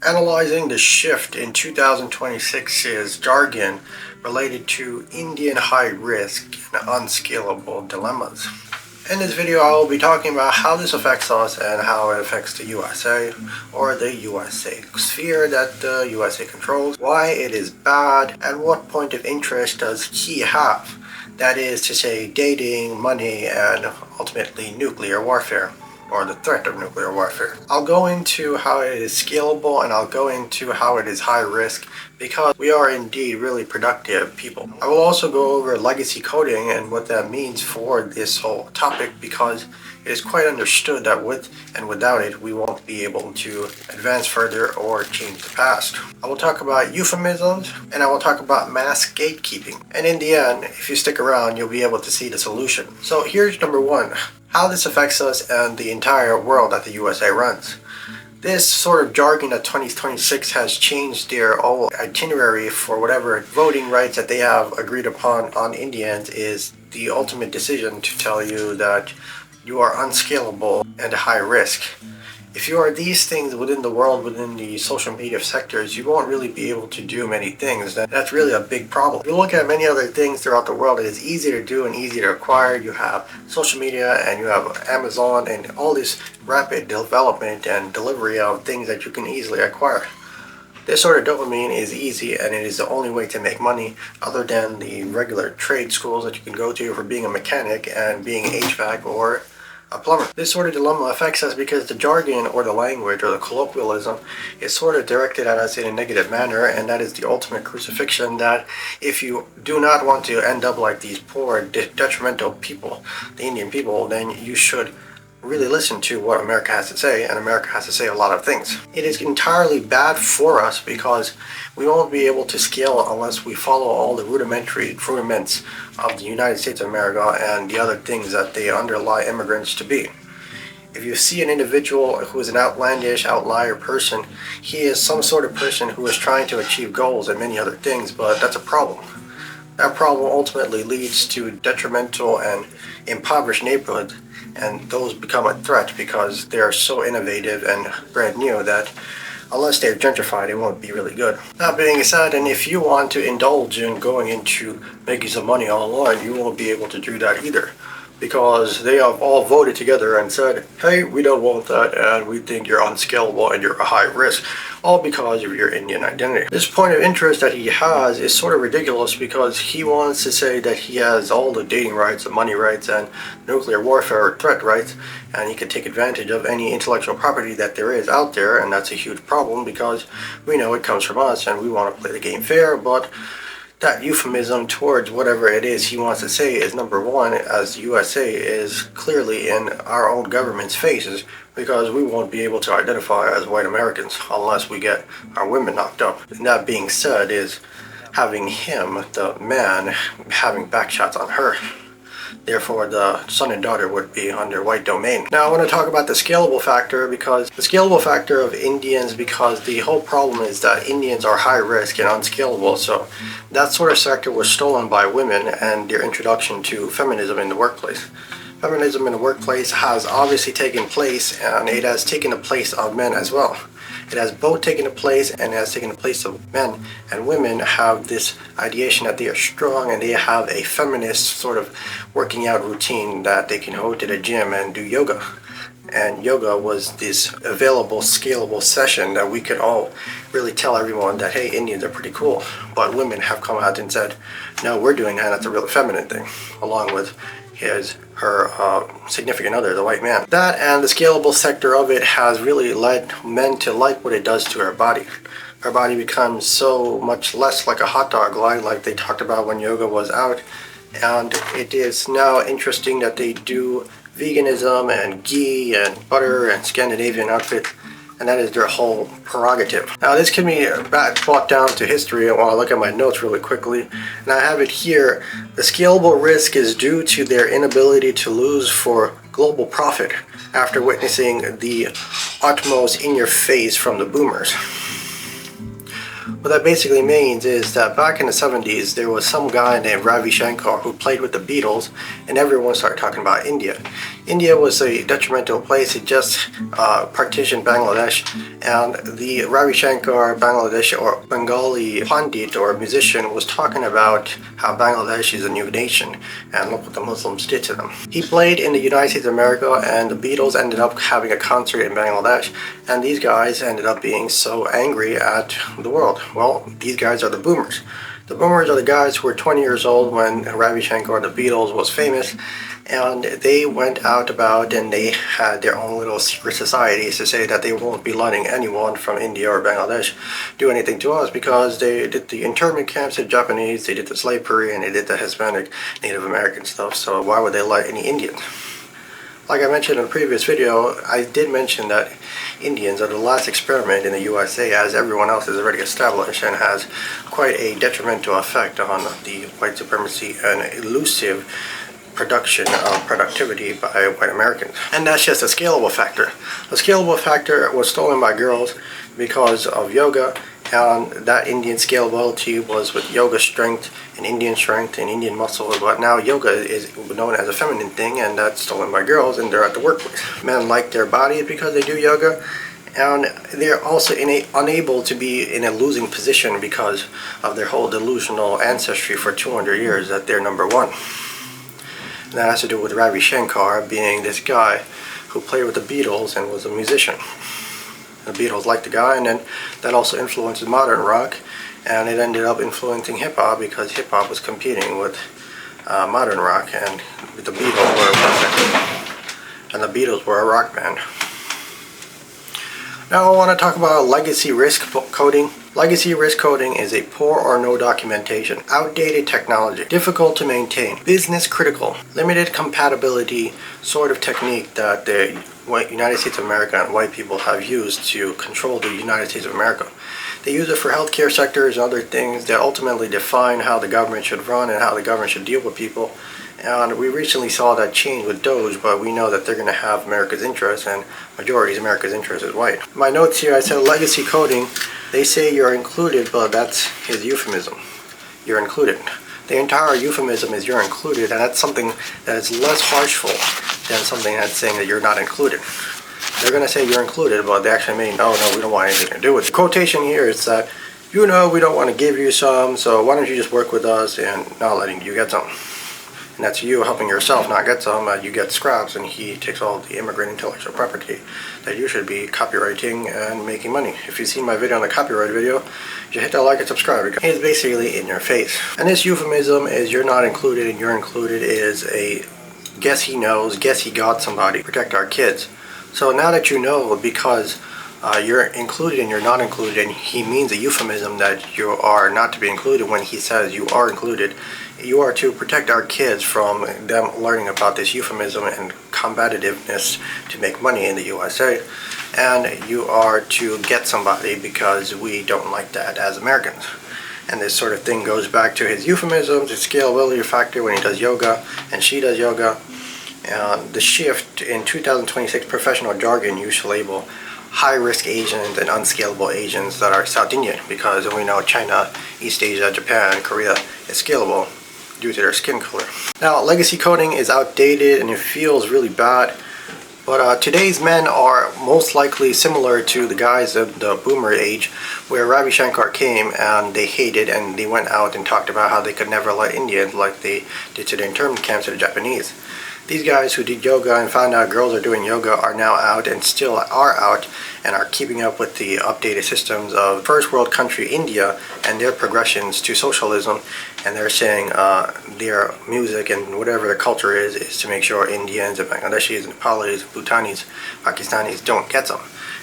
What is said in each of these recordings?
Analyzing the shift in 2026's jargon related to Indian high risk and unscalable dilemmas. In this video, I will be talking about how this affects us and how it affects the USA, or the USA sphere that the USA controls, why it is bad, and what point of interest does he have. That is to say, dating, money, and ultimately nuclear warfare, or the threat of nuclear warfare. I'll go into how it is scalable, and I'll go into how it is high risk, because we are indeed really productive people. I will also go over legacy coding and what that means for this whole topic, because it is quite understood that with and without it, we won't be able to advance further or change the past. I will talk about euphemisms, and I will talk about mass gatekeeping. And in the end, if you stick around, you'll be able to see the solution. So here's number one, how this affects us and the entire world that the USA runs. This sort of jargon that 2026 has changed their whole itinerary for whatever voting rights that they have agreed upon on Indians is the ultimate decision to tell you that you are unscalable and high risk. If you are these things within the world, within the social media sectors, you won't really be able to do many things. That's really a big problem. If you look at many other things throughout the world, it is easy to do and easy to acquire. You have social media and you have Amazon and all this rapid development and delivery of things that you can easily acquire. This sort of dopamine is easy, and it is the only way to make money other than the regular trade schools that you can go to for being a mechanic and being HVAC or a plumber. This sort of dilemma affects us because the jargon or the language or the colloquialism is sort of directed at us in a negative manner, and that is the ultimate crucifixion that if you do not want to end up like these poor detrimental people, the Indian people, then you should really listen to what America has to say, and America has to say a lot of things. It is entirely bad for us because we won't be able to scale unless we follow all the rudiments of the United States of America and the other things that they underlie immigrants to be. If you see an individual who is an outlandish, outlier person, he is some sort of person who is trying to achieve goals and many other things, but that's a problem. That problem ultimately leads to detrimental and impoverished neighborhoods, and those become a threat because they are so innovative and brand new that unless they're gentrified, it won't be really good. That being said, and if you want to indulge in going into making some money online, you won't be able to do that either, because they have all voted together and said, hey, we don't want that, and we think you're unscalable and you're a high risk, all because of your Indian identity. This point of interest that he has is sort of ridiculous because he wants to say that he has all the dating rights, the money rights, and nuclear warfare threat rights, and he can take advantage of any intellectual property that there is out there, and that's a huge problem because we know it comes from us and we want to play the game fair, but that euphemism towards whatever it is he wants to say is number one, as USA is clearly in our own government's faces, because we won't be able to identify as white Americans unless we get our women knocked up. And that being said is having him, the man, having backshots on her. Therefore, the son and daughter would be under white domain. Now, I want to talk about the scalable factor, because the scalable factor of Indians, because the whole problem is that Indians are high risk and unscalable. So that sort of sector was stolen by women and their introduction to feminism in the workplace. Feminism in the workplace has obviously taken place, and it has taken the place of men as well. It has both taken the place and it has taken the place of men, and women have this ideation that they are strong and they have a feminist sort of working out routine that they can go to the gym and do yoga. And yoga was this available, scalable session that we could all really tell everyone that, hey, Indians are pretty cool. But women have come out and said, no, we're doing that, that's a really feminine thing, along with her significant other, the white man. That and the scalable sector of it has really led men to like what it does to her body. Her body becomes so much less like a hot dog line like they talked about when yoga was out. And it is now interesting that they do veganism and ghee and butter and Scandinavian outfit, and that is their whole prerogative. Now this can be brought down to history. I want to look at my notes really quickly, and I have it here. The scalable risk is due to their inability to lose for global profit after witnessing the utmost in-your-face from the boomers. What that basically means is that back in the 70s, there was some guy named Ravi Shankar who played with the Beatles, and everyone started talking about India. India was a detrimental place. It just partitioned Bangladesh, and the Ravi Shankar, Bangladesh or Bengali Pandit or musician, was talking about how Bangladesh is a new nation, and look what the Muslims did to them. He played in the United States of America, and the Beatles ended up having a concert in Bangladesh, and these guys ended up being so angry at the world. Well, these guys are the boomers. The boomers are the guys who were 20 years old when Ravi Shankar and the Beatles was famous, and they went out about and they had their own little secret societies to say that they won't be letting anyone from India or Bangladesh do anything to us, because they did the internment camps to Japanese, they did the slavery, and they did the Hispanic Native American stuff, so why would they let any Indians? Like I mentioned in a previous video, I did mention that Indians are the last experiment in the USA, as everyone else is already established and has quite a detrimental effect on the white supremacy and elusive production of productivity by white Americans. And that's just a scalable factor. The scalable factor was stolen by girls because of yoga, and that Indian scalability was with yoga strength and Indian muscle, but now yoga is known as a feminine thing, and that's stolen by girls, and they're at the workplace. Men like their bodies because they do yoga, and they're also unable to be in a losing position because of their whole delusional ancestry for 200 years that they're number one. And that has to do with Ravi Shankar being this guy who played with the Beatles and was a musician. The Beatles liked the guy, and then that also influenced modern rock, and it ended up influencing hip-hop because hip-hop was competing with modern rock, and the Beatles were perfect. And the Beatles were a rock band. Now I want to talk about legacy risk coding. Legacy risk coding is a poor or no documentation, outdated technology, difficult to maintain, business critical, limited compatibility sort of technique that the United States of America and white people have used to control the United States of America. They use it for healthcare sectors and other things that ultimately define how the government should run and how the government should deal with people. And we recently saw that change with Doge, but we know that they're going to have America's interest, and majority of America's interest is white. My notes here, I said legacy coding. They say you're included, but that's his euphemism. You're included. The entire euphemism is you're included, and that's something that is less harshful than something that's saying that you're not included. They're going to say you're included, but they actually mean, oh no, we don't want anything to do with it. The quotation here is that, you know, we don't want to give you some, so why don't you just work with us and not letting you get some. And that's you helping yourself not get some, you get scraps, and he takes all the immigrant intellectual property that you should be copywriting and making money. If you've seen my video on the copyright video, you should hit that like and subscribe, because it's basically in your face. And this euphemism is you're not included and you're included is a guess he knows, guess he got somebody, protect our kids. So now that you know, because you're included and you're not included, and he means a euphemism that you are not to be included when he says you are included, you are to protect our kids from them learning about this euphemism and combativeness to make money in the USA, and you are to get somebody because we don't like that as Americans. And this sort of thing goes back to his euphemisms, his scalability factor when he does yoga and she does yoga. The shift in 2026 professional jargon used to label high-risk Asians and unscalable Asians that are South Indian, because we know China, East Asia, Japan, Korea is scalable due to their skin color. Now, legacy coding is outdated and it feels really bad, but today's men are most likely similar to the guys of the boomer age, where Ravi Shankar came and they hated and they went out and talked about how they could never let Indians like they did to the internment camps to the Japanese. These guys who did yoga and found out girls are doing yoga are now out and still are out and are keeping up with the updated systems of first world country India and their progressions to socialism, and they're saying their music and whatever their culture is to make sure Indians and Bangladeshis and Nepalis, Bhutanis, Pakistanis don't get some.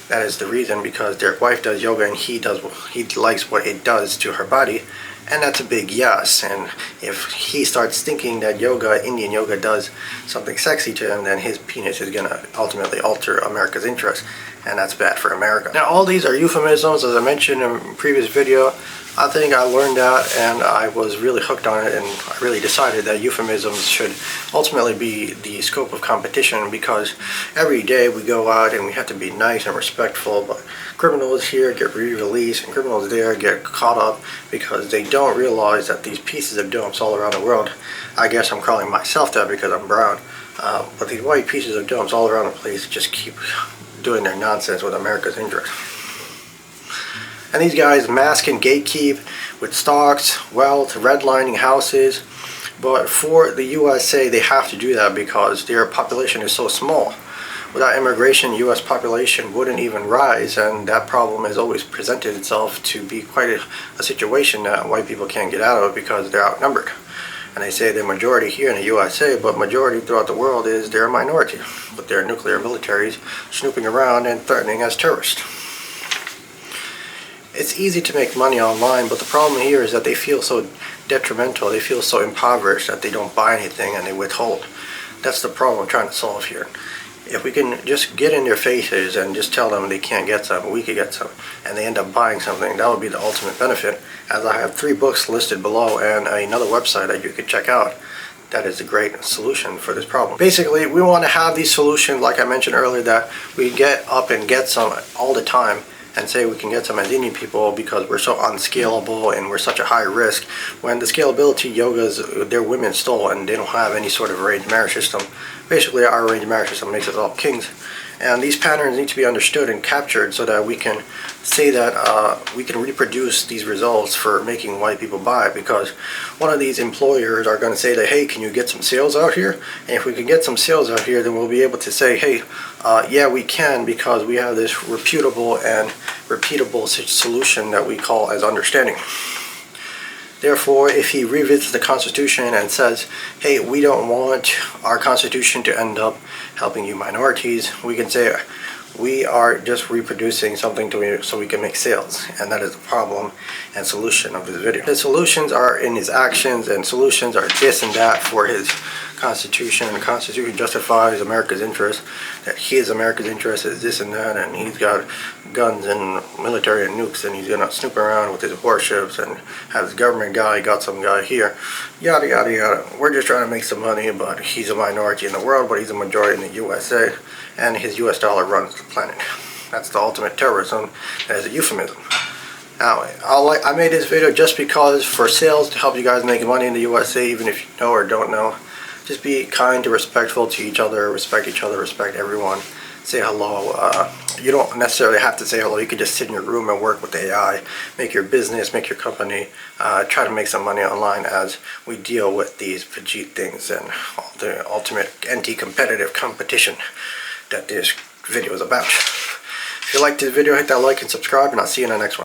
That is the reason, because their wife does yoga and he likes what it does to her body. And that's a big yes. And if he starts thinking that yoga, Indian yoga, does something sexy to him, then his penis is going to ultimately alter America's interest. And that's bad for America. Now, all these are euphemisms, as I mentioned in a previous video. I think I learned that and I was really hooked on it, and I really decided that euphemisms should ultimately be the scope of competition, because every day we go out and we have to be nice and respectful, but criminals here get re-released and criminals there get caught up because they don't realize that these pieces of dumps all around the world, I guess I'm calling myself that because I'm brown, But these white pieces of dumps all around the place just keep doing their nonsense with America's interest. And these guys mask and gatekeep with stocks, wealth, redlining houses. But for the USA, they have to do that because their population is so small. Without immigration, U.S. population wouldn't even rise, and that problem has always presented itself to be quite a situation that white people can't get out of because they're outnumbered. And they say they're majority here in the USA, but majority throughout the world is they're a minority, with their nuclear militaries snooping around and threatening as terrorists. It's easy to make money online, but the problem here is that they feel so detrimental, they feel so impoverished that they don't buy anything and they withhold. That's the problem we're trying to solve here. If we can just get in their faces and just tell them they can't get some, we could get some, and they end up buying something, that would be the ultimate benefit. As I have 3 books listed below and another website that you could check out, that is a great solution for this problem. Basically, we want to have these solutions, like I mentioned earlier, that we get up and get some all the time, and say we can get some as Indian people because we're so unscalable and we're such a high risk, when the scalability yogas, they're women stole and they don't have any sort of arranged marriage system. Basically, our arranged marriage system makes us all kings. And these patterns need to be understood and captured so that we can say that we can reproduce these results for making white people buy, because one of these employers are going to say that, hey, can you get some sales out here? And if we can get some sales out here, then we'll be able to say, hey, yeah, we can, because we have this reputable and repeatable solution that we call as understanding. Therefore, if he revisits the Constitution and says, hey, we don't want our Constitution to end up helping you minorities, we can say we are just reproducing something so we can make sales. And that is the problem and solution of this video. The solutions are in his actions, and solutions are this and that for his Constitution. And the Constitution justifies America's interest, that his America's interest is this and that, and he's got guns and military and nukes, and he's gonna snoop around with his warships and have his government guy got some guy here, yada yada yada. We're just trying to make some money, but he's a minority in the world, but he's a majority in the USA, and his US dollar runs the planet. That's the ultimate terrorism. That is a euphemism. Now, I made this video just because for sales, to help you guys make money in the USA, even if you know or don't know. Just be kind and respectful to each other, respect everyone. Say hello. You don't necessarily have to say hello. You can just sit in your room and work with AI, make your business, make your company, try to make some money online as we deal with these Vijit things and all the ultimate anti-competitive competition that this video is about. If you liked this video, hit that like and subscribe, and I'll see you in the next one.